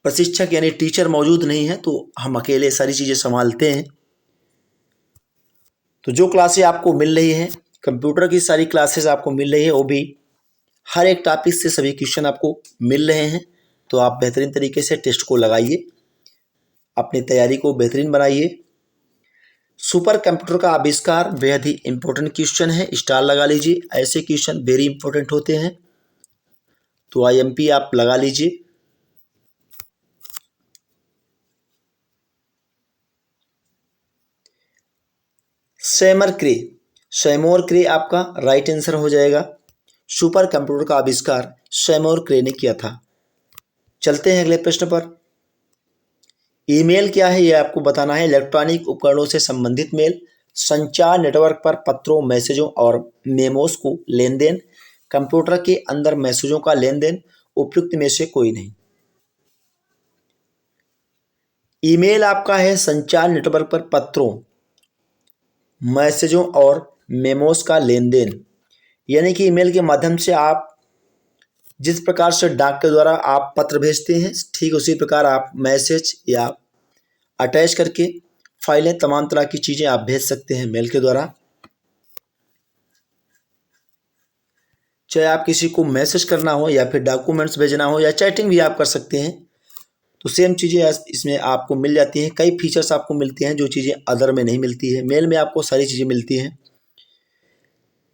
प्रशिक्षक यानी टीचर मौजूद नहीं है, तो हम अकेले सारी चीज़ें संभालते हैं। तो जो क्लासें आपको मिल रही हैं, कंप्यूटर की सारी क्लासेस आपको मिल रही है, वो भी हर एक टॉपिक से सभी क्वेश्चन आपको मिल रहे हैं। तो आप बेहतरीन तरीके से टेस्ट को लगाइए, अपनी तैयारी को बेहतरीन बनाइए। सुपर कंप्यूटर का आविष्कार बेहद ही इंपॉर्टेंट क्वेश्चन है, स्टार लगा लीजिए। ऐसे क्वेश्चन वेरी इंपॉर्टेंट होते हैं, तो IMP आप लगा लीजिए। सैमुअल क्रे आपका राइट आंसर हो जाएगा। सुपर कंप्यूटर का आविष्कार सैमुअल क्रे ने किया था। चलते हैं अगले प्रश्न पर। ईमेल क्या है, यह आपको बताना है। इलेक्ट्रॉनिक उपकरणों से संबंधित मेल, संचार नेटवर्क पर पत्रों, मैसेजों और मेमोस को लेन देन, कंप्यूटर के अंदर मैसेजों का लेन देन, उपयुक्त में से कोई नहीं। ईमेल आपका है संचार नेटवर्क पर पत्रों, मैसेजों और मेमोस का लेन देन, यानी कि ईमेल के माध्यम से आप जिस प्रकार से डाक के द्वारा आप पत्र भेजते हैं, ठीक उसी प्रकार आप मैसेज या अटैच करके फाइलें, तमाम तरह की चीज़ें आप भेज सकते हैं मेल के द्वारा। चाहे आप किसी को मैसेज करना हो या फिर डॉक्यूमेंट्स भेजना हो या चैटिंग भी आप कर सकते हैं, तो सेम चीज़ें इसमें आपको मिल जाती हैं। कई फीचर्स आपको मिलते हैं जो चीज़ें अदर में नहीं मिलती है। मेल में आपको सारी चीज़ें मिलती हैं।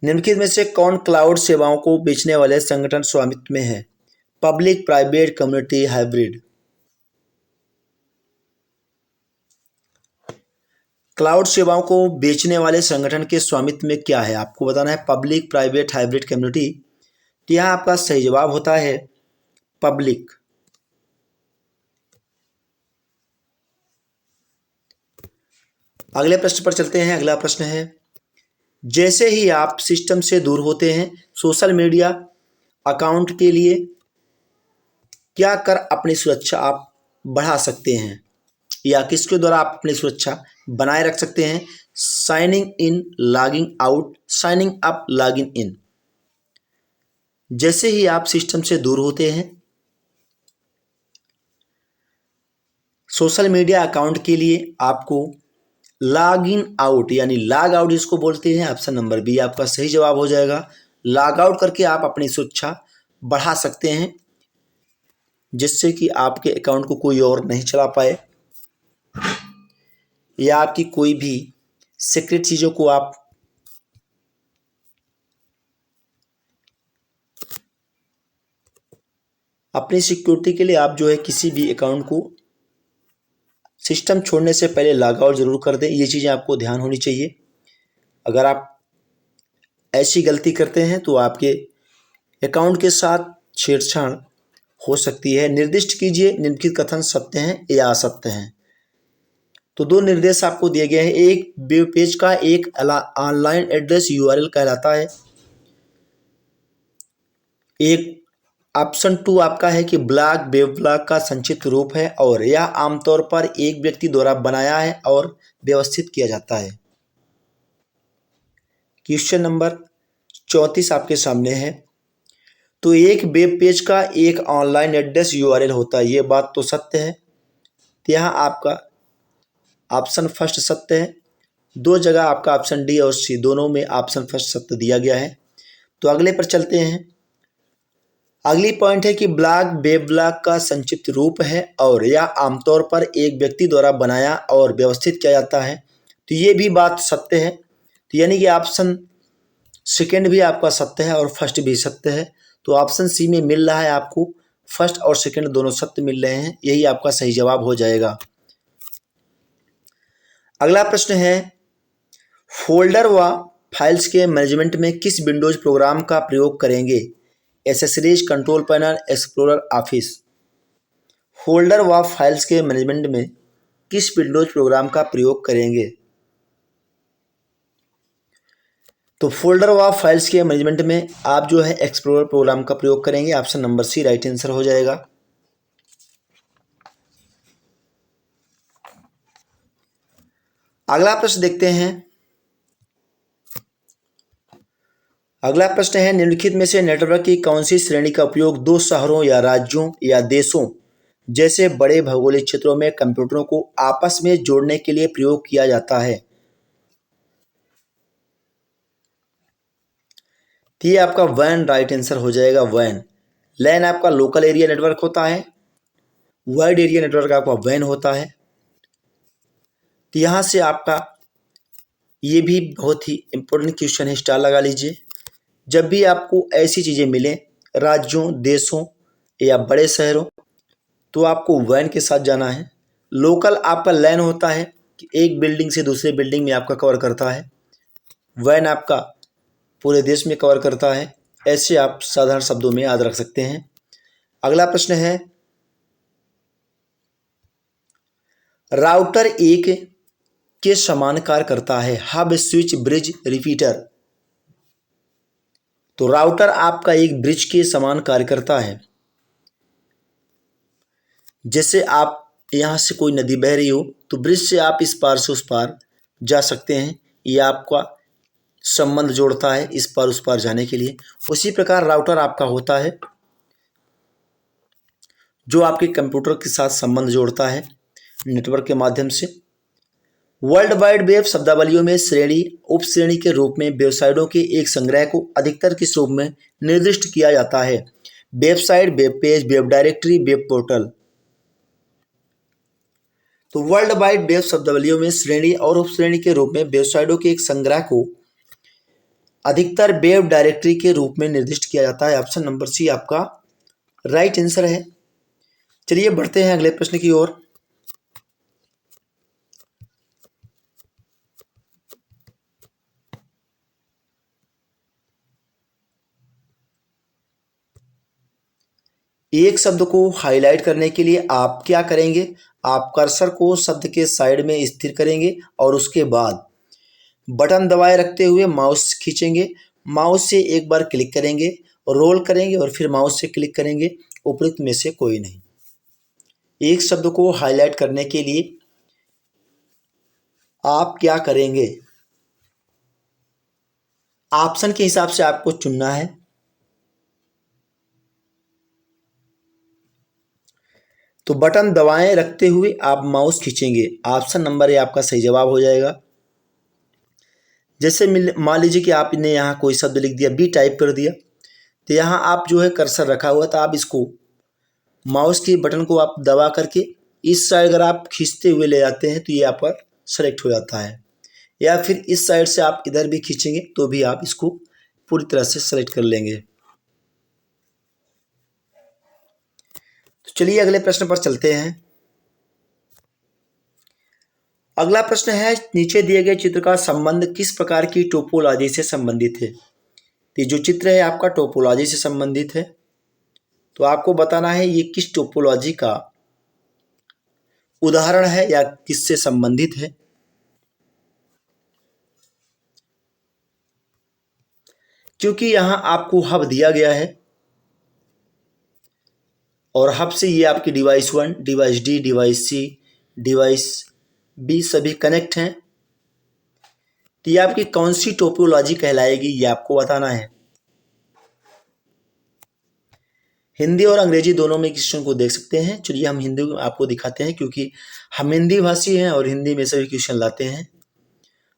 निम्नलिखित में से कौन क्लाउड सेवाओं को बेचने वाले संगठन स्वामित्व में है? Public, private, community, hybrid. Cloud सेवाओं को बेचने वाले संगठन के स्वामित्व में क्या है, आपको बताना है। Public, private, hybrid, community. तो यहाँ आपका सही जवाब होता है पब्लिक। अगले प्रश्न पर चलते हैं। अगला प्रश्न है, जैसे ही आप सिस्टम से दूर होते हैं, सोशल मीडिया अकाउंट के लिए क्या कर अपनी सुरक्षा आप बढ़ा सकते हैं, या किसके द्वारा आप अपनी सुरक्षा बनाए रख सकते हैं? Signing in, logging out, signing up, logging in. जैसे ही आप सिस्टम से दूर होते हैं, सोशल मीडिया अकाउंट के लिए आपको लॉग इन आउट यानी लॉग आउट जिसको बोलते हैं, ऑप्शन नंबर बी आपका सही जवाब हो जाएगा। लॉग आउट करके आप अपनी सुरक्षा बढ़ा सकते हैं, जिससे कि आपके अकाउंट को कोई और नहीं चला पाए, या आपकी कोई भी सीक्रेट चीज़ों को आप अपनी सिक्योरिटी के लिए आप जो है किसी भी अकाउंट को सिस्टम छोड़ने से पहले लॉग आउट जरूर कर दें। ये चीज़ें आपको ध्यान होनी चाहिए। अगर आप ऐसी गलती करते हैं तो आपके अकाउंट के साथ छेड़छाड़ हो सकती है। निर्दिष्ट कीजिए निम्नलिखित कथन सत्य हैं या असत्य हैं। तो दो निर्देश आपको दिए गए हैं। एक वेब पेज का एक ऑनलाइन एड्रेस यूआरएल कहलाता है। एक ऑप्शन 2 आपका है कि ब्लॉग वेब ब्लॉग का संक्षिप्त रूप है और यह आमतौर पर एक व्यक्ति द्वारा बनाया है और व्यवस्थित किया जाता है। क्वेश्चन नंबर 34 आपके सामने है। तो एक वेब पेज का एक ऑनलाइन एड्रेस यूआरएल होता है, ये बात तो सत्य है। तो यहाँ आपका ऑप्शन फर्स्ट सत्य है। दो जगह आपका ऑप्शन डी और सी दोनों में ऑप्शन फर्स्ट सत्य दिया गया है। तो अगले पर चलते हैं। अगली पॉइंट है कि ब्लॉग वेब ब्लॉग का संक्षिप्त रूप है और यह आमतौर पर एक व्यक्ति द्वारा बनाया और व्यवस्थित किया जाता है। तो ये भी बात सत्य है। तो यानी कि ऑप्शन सेकेंड भी आपका सत्य है और फर्स्ट भी सत्य है। तो ऑप्शन सी में मिल रहा है आपको फर्स्ट और सेकेंड दोनों सत्य मिल रहे हैं, यही आपका सही जवाब हो जाएगा। अगला प्रश्न है, फोल्डर व फाइल्स के मैनेजमेंट में किस विंडोज प्रोग्राम का प्रयोग करेंगे? Accessories, control panel, explorer, office. Folder व फाइल्स के मैनेजमेंट में किस विंडोज प्रोग्राम का प्रयोग करेंगे? तो फोल्डर व फाइल्स के मैनेजमेंट में आप जो है एक्सप्लोरर प्रोग्राम का प्रयोग करेंगे। Option number C right answer हो जाएगा। अगला प्रश्न देखते हैं। अगला प्रश्न है, निम्नलिखित में से नेटवर्क की कौन सी श्रेणी का उपयोग दो शहरों या राज्यों या देशों जैसे बड़े भौगोलिक क्षेत्रों में कंप्यूटरों को आपस में जोड़ने के लिए प्रयोग किया जाता है? तो ये आपका वैन राइट आंसर हो जाएगा। वैन, लैन आपका लोकल एरिया नेटवर्क होता है, वाइड एरिया नेटवर्क आपका वैन होता है। तो यहाँ से आपका ये भी बहुत ही इंपॉर्टेंट क्वेश्चन है, स्टार लगा लीजिए। जब भी आपको ऐसी चीज़ें मिलें राज्यों, देशों या बड़े शहरों, तो आपको वैन के साथ जाना है। लोकल आपका लैन होता है कि एक बिल्डिंग से दूसरे बिल्डिंग में आपका कवर करता है। वैन आपका पूरे देश में कवर करता है। ऐसे आप साधारण शब्दों में याद रख सकते हैं। अगला प्रश्न है, राउटर एक के समान कार्य करता है? Hub, switch, bridge, repeater. तो राउटर आपका एक ब्रिज के समान कार्य करता है। जैसे आप यहाँ से कोई नदी बह रही हो तो ब्रिज से आप इस पार से उस पार जा सकते हैं, ये आपका संबंध जोड़ता है इस पार उस पार जाने के लिए। उसी प्रकार राउटर आपका होता है जो आपके कंप्यूटर के साथ संबंध जोड़ता है नेटवर्क के माध्यम से। वर्ल्ड वाइड वेब शब्दावलियों में श्रेणी उप श्रेणी के रूप में वेबसाइटों के एक संग्रह को अधिकतर किस रूप में निर्दिष्ट किया जाता है? Website, web page, web directory, web portal. तो वर्ल्ड वाइड वेब शब्दावलियों में श्रेणी और उप श्रेणी के रूप में वेबसाइटों के एक संग्रह को अधिकतर वेब डायरेक्टरी के रूप में निर्दिष्ट किया जाता है। ऑप्शन नंबर सी आपका राइट आंसर है। चलिए बढ़ते हैं अगले प्रश्न की ओर। एक शब्द को हाईलाइट करने के लिए आप क्या करेंगे? आप कर्सर को शब्द के साइड में स्थिर करेंगे और उसके बाद बटन दबाए रखते हुए माउस खींचेंगे। माउस से एक बार क्लिक करेंगे, रोल करेंगे और फिर माउस से क्लिक करेंगे। उपयुक्त में से कोई नहीं। एक शब्द को हाईलाइट करने के लिए आप क्या करेंगे, ऑप्शन के हिसाब से आपको चुनना है। तो बटन दबाए रखते हुए आप माउस खींचेंगे। ऑप्शन नंबर ए आपका सही जवाब हो जाएगा। जैसे मान लीजिए कि आपने यहाँ कोई शब्द लिख दिया, बी टाइप कर दिया, तो यहाँ आप जो है कर्सर रखा हुआ था, आप इसको माउस के बटन को आप दबा करके इस साइड अगर आप खींचते हुए ले जाते हैं तो ये आप पर सेलेक्ट हो जाता है, या फिर इस साइड से आप इधर भी खींचेंगे तो भी आप इसको पूरी तरह से सेलेक्ट कर लेंगे। तो चलिए अगले प्रश्न पर चलते हैं। अगला प्रश्न है, नीचे दिए गए चित्र का संबंध किस प्रकार की टोपोलॉजी से संबंधित है। ये जो चित्र है आपका टोपोलॉजी से संबंधित है, तो आपको बताना है ये किस टोपोलॉजी का उदाहरण है या किससे संबंधित है। क्योंकि यहां आपको हब दिया गया है और हब से ये आपकी डिवाइस 1, डिवाइस डी, डिवाइस सी, डिवाइस बी सभी कनेक्ट हैं। तो ये आपकी कौन सी टोपोलॉजी कहलाएगी ये आपको बताना है। हिंदी और अंग्रेजी दोनों में क्वेश्चन को देख सकते हैं। चलिए हम हिंदी में आपको दिखाते हैं, क्योंकि हम हिंदी भाषी हैं और हिंदी में सभी क्वेश्चन लाते हैं।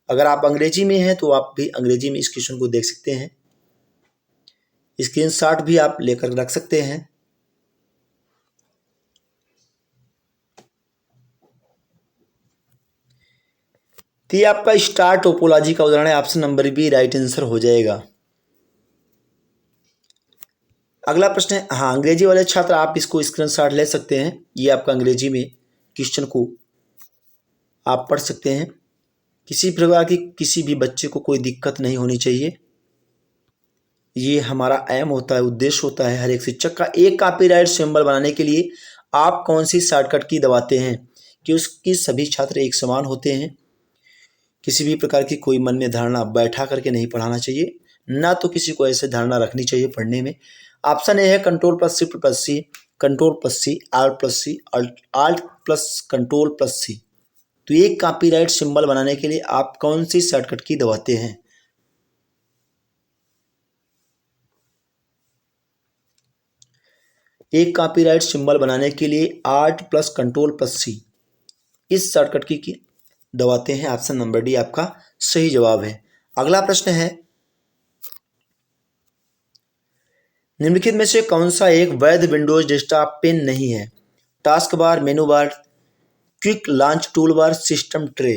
अगर आप अंग्रेजी में हैं तो आप भी अंग्रेजी में इस क्वेश्चन को देख सकते हैं। स्क्रीनशॉट भी आप लेकर रख सकते हैं। तो ये आपका स्टार टोपोलॉजी का उदाहरण है। Option number B right answer हो जाएगा। अगला प्रश्न है, हाँ अंग्रेजी वाले छात्र आप इसको स्क्रीनशॉट ले सकते हैं। ये आपका अंग्रेजी में क्वेश्चन को आप पढ़ सकते हैं। किसी प्रकार की किसी भी बच्चे को कोई दिक्कत नहीं होनी चाहिए। ये हमारा एम होता है, उद्देश्य होता है हर एक शिक्षक का। एक कॉपीराइट सिंबल बनाने के लिए आप कौन सी शॉर्टकट की दबाते हैं कि उसकी सभी छात्र एक समान होते हैं। किसी भी प्रकार की कोई मन में धारणा बैठा करके नहीं पढ़ाना चाहिए, ना तो किसी को ऐसे धारणा रखनी चाहिए पढ़ने में। ऑप्शन ए है कंट्रोल प्लस शिफ्ट प्लस सी, कंट्रोल प्लस सी, आल्ट प्लस सी, आल्ट प्लस कंट्रोल प्लस सी। तो एक कॉपीराइट सिंबल बनाने के लिए आप कौन सी शॉर्टकट की दबाते हैं। एक कॉपीराइट सिंबल बनाने के लिए आल्ट प्लस कंट्रोल प्लस सी इस शॉर्टकट की दबाते हैं। ऑप्शन नंबर डी आपका सही जवाब है। अगला प्रश्न है, निम्नलिखित में से कौन सा एक वैध विंडोज डेस्कटॉप पेन नहीं है। टास्क बार, मेनू बार, quick launch tool bar, system tray.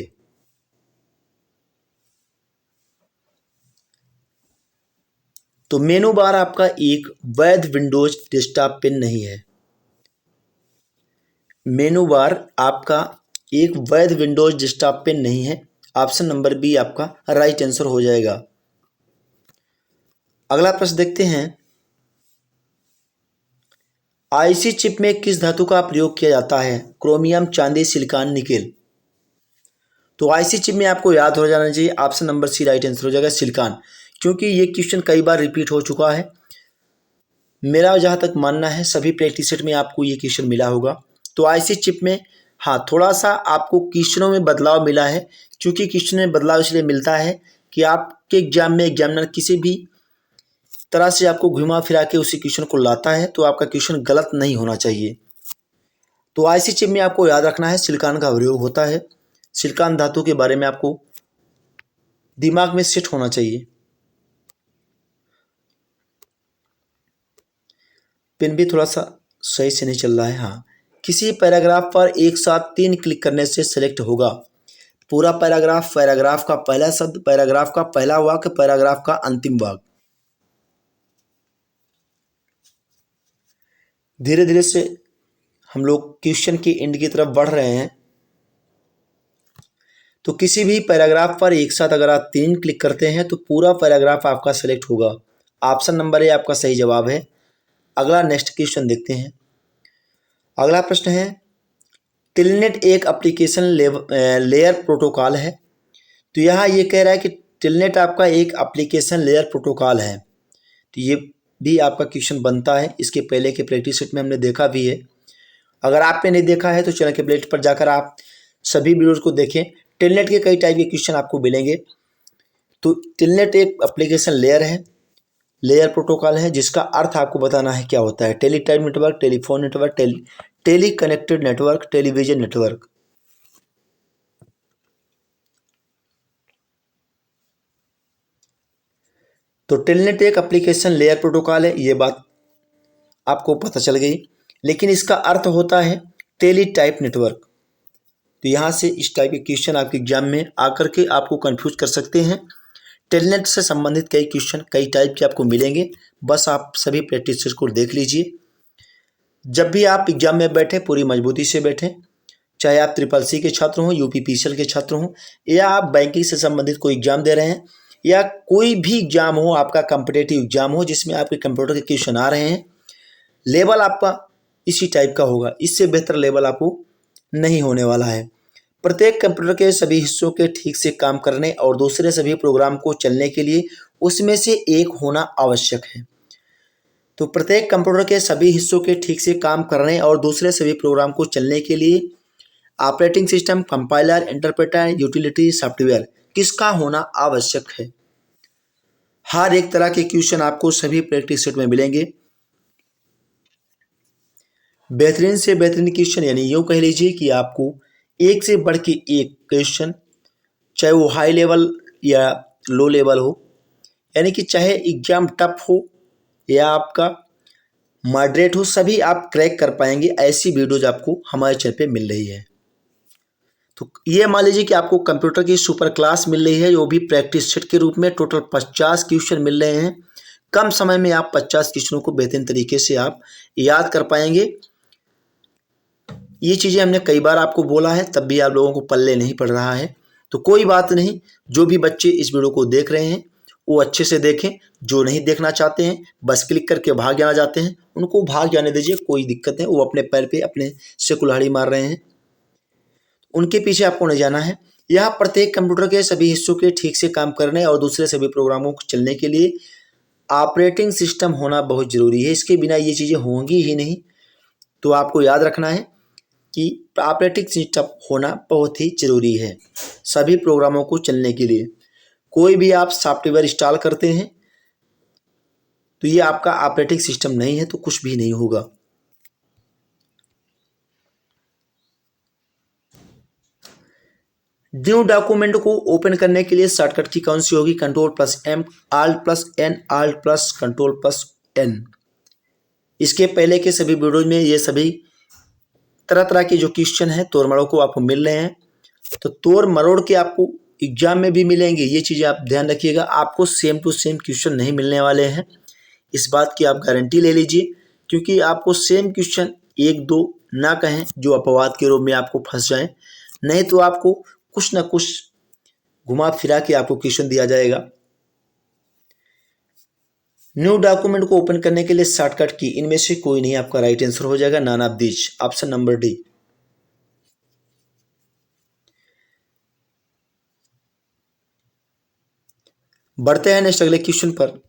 तो मेनू बार आपका एक वैध विंडोज डेस्कटॉप पेन नहीं है। मेनू बार आपका एक वैध विंडोज डेस्कटॉप पेन नहीं है। ऑप्शन नंबर बी आपका राइट आंसर हो जाएगा। अगला प्रश्न देखते हैं, आईसी चिप में किस धातु का प्रयोग किया जाता है। क्रोमियम, चांदी, सिलिकॉन, निकेल। तो आईसी चिप में आपको याद हो जाना चाहिए। Option number C right answer हो जाएगा, सिलिकॉन। क्योंकि ये क्वेश्चन कई बार रिपीट हो चुका है। मेरा जहाँ तक मानना है सभी प्रैक्टिस सेट में आपको ये क्वेश्चन मिला होगा। तो आईसी चिप में हाँ थोड़ा सा आपको क्वेश्चनों में बदलाव मिला है। क्योंकि क्वेश्चन में बदलाव इसलिए मिलता है कि आपके एग्जाम में एग्जामिनर किसी भी तरह से आपको घुमा फिरा के उसी क्वेश्चन को लाता है, तो आपका क्वेश्चन गलत नहीं होना चाहिए। तो आईसी चिप में आपको याद रखना है सिलिकॉन का प्रयोग होता है। सिलिकॉन धातु के बारे में आपको दिमाग में सेट होना चाहिए। पेन भी थोड़ा सा सही से नहीं चल रहा है। हाँ, किसी पैराग्राफ पर एक साथ 3 क्लिक करने से सेलेक्ट होगा। पूरा पैराग्राफ, पैराग्राफ का पहला शब्द, पैराग्राफ का पहला वाक्य, पैराग्राफ का अंतिम वाक्य। धीरे धीरे से हम लोग क्वेश्चन की एंड की तरफ बढ़ रहे हैं। तो किसी भी पैराग्राफ पर एक साथ अगर आप 3 क्लिक करते हैं तो पूरा पैराग्राफ आपका सेलेक्ट होगा। ऑप्शन नंबर ए आपका सही जवाब है। अगला नेक्स्ट क्वेश्चन देखते हैं। अगला प्रश्न है, टेलनेट एक एप्लीकेशन लेयर प्रोटोकॉल है। तो यहाँ ये कह रहा है कि टेलनेट आपका एक एप्लीकेशन लेयर प्रोटोकॉल है। तो ये भी आपका क्वेश्चन बनता है, इसके पहले के प्रैक्टिस सेट में हमने देखा भी है। अगर आपने नहीं देखा है तो चैनल के प्लेलिस्ट पर जाकर आप सभी वीडियोस को देखें। टेलनेट के कई टाइप के क्वेश्चन आपको मिलेंगे। तो टेलनेट एक एप्लीकेशन लेयर है, लेयर प्रोटोकॉल है, जिसका अर्थ आपको बताना है क्या होता है। Teletype network, telephone network, tele connected network, television network. तो टेलनेट एक एप्लीकेशन लेयर प्रोटोकॉल है, ये बात आपको पता चल गई। लेकिन इसका अर्थ होता है टेली टाइप नेटवर्क। तो यहाँ से इस टाइप के क्वेश्चन आपके एग्जाम में आकर के आपको कंफ्यूज कर सकते हैं। टेलनेट से संबंधित कई क्वेश्चन कई टाइप के आपको मिलेंगे, बस आप सभी प्रैक्टिस को देख लीजिए। जब भी आप एग्जाम में बैठे पूरी मजबूती से बैठें, चाहे आप ट्रिपल सी के छात्र हों, यूपीपीसीएल के छात्र हों, या आप बैंकिंग से संबंधित कोई एग्जाम दे रहे हैं, या कोई भी एग्जाम हो, आपका कॉम्पिटिटिव एग्जाम हो जिसमें आपके कंप्यूटर के क्वेश्चन आ रहे हैं, लेवल आपका इसी टाइप का होगा, इससे बेहतर लेवल आपको नहीं होने वाला है। प्रत्येक कंप्यूटर के सभी हिस्सों के ठीक से काम करने और दूसरे सभी प्रोग्राम को चलने के लिए उसमें से एक होना आवश्यक है। तो प्रत्येक कंप्यूटर के सभी हिस्सों के ठीक से काम करने और दूसरे सभी प्रोग्राम को चलने के लिए operating system, compiler, interpreter, utility, software किसका होना आवश्यक है। हर एक तरह के क्वेश्चन आपको सभी प्रैक्टिस सेट में मिलेंगे। बेहतरीन से बेहतरीन क्वेश्चन, यानी यूँ कह लीजिए कि आपको एक से बढ़ के एक क्वेश्चन, चाहे वो हाई लेवल या लो लेवल हो, यानी कि चाहे एग्जाम टफ हो या आपका मॉडरेट हो, सभी आप क्रैक कर पाएंगे। ऐसी वीडियोज आपको हमारे चैनल पे मिल रही है। तो ये मान लीजिए कि आपको कंप्यूटर की सुपर क्लास मिल रही है, जो भी प्रैक्टिस सेट के रूप में टोटल 50 क्वेश्चन मिल रहे हैं। कम समय में आप 50 क्वेश्चनों को बेहतरीन तरीके से आप याद कर पाएंगे। ये चीज़ें हमने कई बार आपको बोला है, तब भी आप लोगों को पल्ले नहीं पड़ रहा है। तो कोई बात नहीं, जो भी बच्चे इस वीडियो को देख रहे हैं वो अच्छे से देखें। जो नहीं देखना चाहते हैं, बस क्लिक करके भाग जाना चाहते हैं, उनको भाग जाने दीजिए, कोई दिक्कत नहीं। वो अपने पैर पे अपने से कुल्हाड़ी मार रहे हैं, उनके पीछे आपको नहीं जाना है। यहाँ प्रत्येक कंप्यूटर के सभी हिस्सों के ठीक से काम करने और दूसरे सभी प्रोग्रामों को चलने के लिए ऑपरेटिंग सिस्टम होना बहुत ज़रूरी है। इसके बिना ये चीज़ें होंगी ही नहीं। तो आपको याद रखना है कि ऑपरेटिंग सिस्टम होना बहुत ही ज़रूरी है सभी प्रोग्रामों को चलने के लिए। कोई भी आप सॉफ्टवेयर इंस्टॉल करते हैं तो ये आपका ऑपरेटिंग सिस्टम नहीं है, तो कुछ भी नहीं होगा। न्यू डॉक्यूमेंट को ओपन करने के लिए शॉर्टकट की कौन सी होगी? Ctrl+M, Alt+N, Alt+Ctrl+N। इसके पहले के सभी वीडियो में ये सभी तरह तरह के जो क्वेश्चन है तोड़ मरोड़ को आपको मिल रहे हैं। तो तोड़ मरोड़ के आपको एग्जाम में भी मिलेंगे, ये चीज़ें आप ध्यान रखिएगा। आपको सेम टू सेम क्वेश्चन नहीं मिलने वाले हैं, इस बात की आप गारंटी ले लीजिए। क्योंकि आपको सेम क्वेश्चन एक दो ना कहें जो अपवाद के रूप में आपको फंस जाएं, नहीं तो आपको कुछ ना कुछ घुमा फिरा के आपको क्वेश्चन दिया जाएगा। न्यू डॉक्यूमेंट को ओपन करने के लिए शॉर्टकट की इनमें से कोई नहीं आपका राइट आंसर हो जाएगा, none of these, option number D. बढ़ते हैं नेक्स्ट अगले क्वेश्चन पर।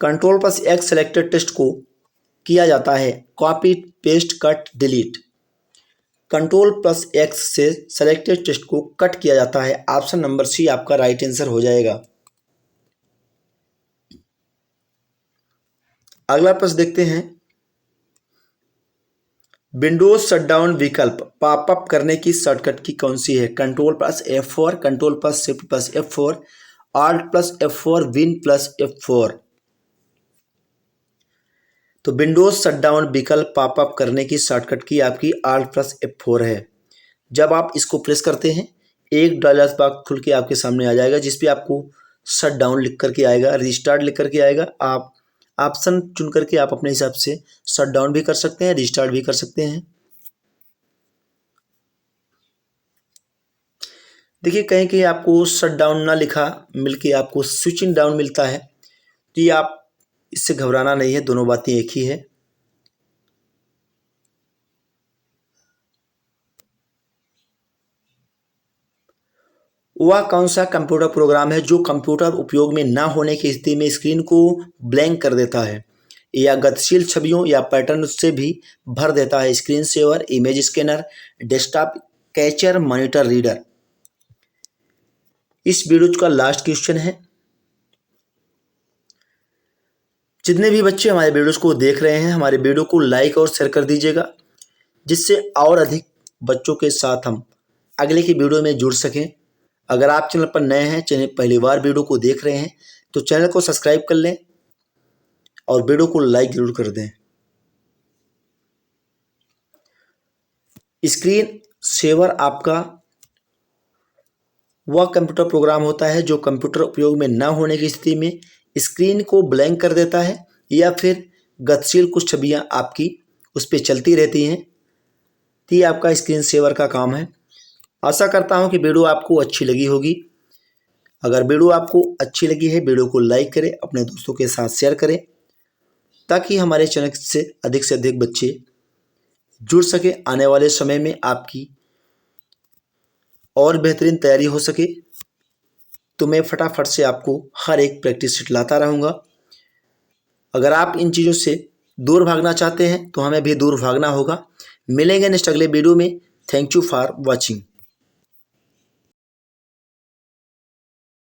Ctrl+X सेलेक्टेड टेक्स्ट को किया जाता है copy, paste, cut, delete. Ctrl+X से सेलेक्टेड टेक्स्ट को कट किया जाता है, ऑप्शन नंबर सी आपका राइट आंसर हो जाएगा। अगला प्रश्न देखते हैं। विंडोज शटडाउन विकल्प पॉपअप करने की शॉर्टकट की कौन सी है? Ctrl+F4, Ctrl+Shift+F4, Alt+F4, Win+F4। तो विंडोज शटडाउन विकल्प पॉपअप करने की शॉर्टकट की आपकी Alt+F4 है। जब आप इसको प्रेस करते हैं एक डायलॉग बॉक्स खुल के आपके सामने आ जाएगा, जिस पे आपको शटडाउन लिख करके आएगा, रिस्टार्ट लिख करके आएगा। आप ऑप्शन चुन करके आप अपने हिसाब से शटडाउन भी कर सकते हैं, रिस्टार्ट भी कर सकते हैं। देखिए कहीं कहीं आपको शट डाउन ना लिखा मिलके आपको स्विचिंग डाउन मिलता है, तो ये आप इससे घबराना नहीं है, दोनों बातें एक ही है। वह कौन सा कंप्यूटर प्रोग्राम है जो कंप्यूटर उपयोग में ना होने की स्थिति में स्क्रीन को ब्लैंक कर देता है या गतिशील छवियों या पैटर्न से भी भर देता है? Screen saver, image scanner, desktop catcher, monitor reader. इस वीडियो का लास्ट क्वेश्चन है। जितने भी बच्चे हमारे वीडियोस को देख रहे हैं, हमारे वीडियो को लाइक और शेयर कर दीजिएगा, जिससे और अधिक बच्चों के साथ हम अगले की वीडियो में जुड़ सकें। अगर आप चैनल पर नए हैं, चैनल पहली बार वीडियो को देख रहे हैं, तो चैनल को सब्सक्राइब कर लें और वीडियो को लाइक जरूर कर दें। स्क्रीन सेवर आपका वह कंप्यूटर प्रोग्राम होता है जो कंप्यूटर उपयोग में न होने की स्थिति में स्क्रीन को ब्लैंक कर देता है या फिर गतिशील कुछ छवियां आपकी उस पर चलती रहती हैं। तो ये आपका स्क्रीन सेवर का काम है। आशा करता हूं कि वीडियो आपको अच्छी लगी होगी। अगर वीडियो आपको अच्छी लगी है, वीडियो को लाइक करें, अपने दोस्तों के साथ शेयर करें, ताकि हमारे चैनल से अधिक बच्चे जुड़ सके। आने वाले समय में आपकी और बेहतरीन तैयारी हो सके, तो मैं फटाफट से आपको हर एक प्रैक्टिस सेट लाता रहूँगा। अगर आप इन चीज़ों से दूर भागना चाहते हैं तो हमें भी दूर भागना होगा। मिलेंगे नेक्स्ट अगले वीडियो में। Thank you for watching.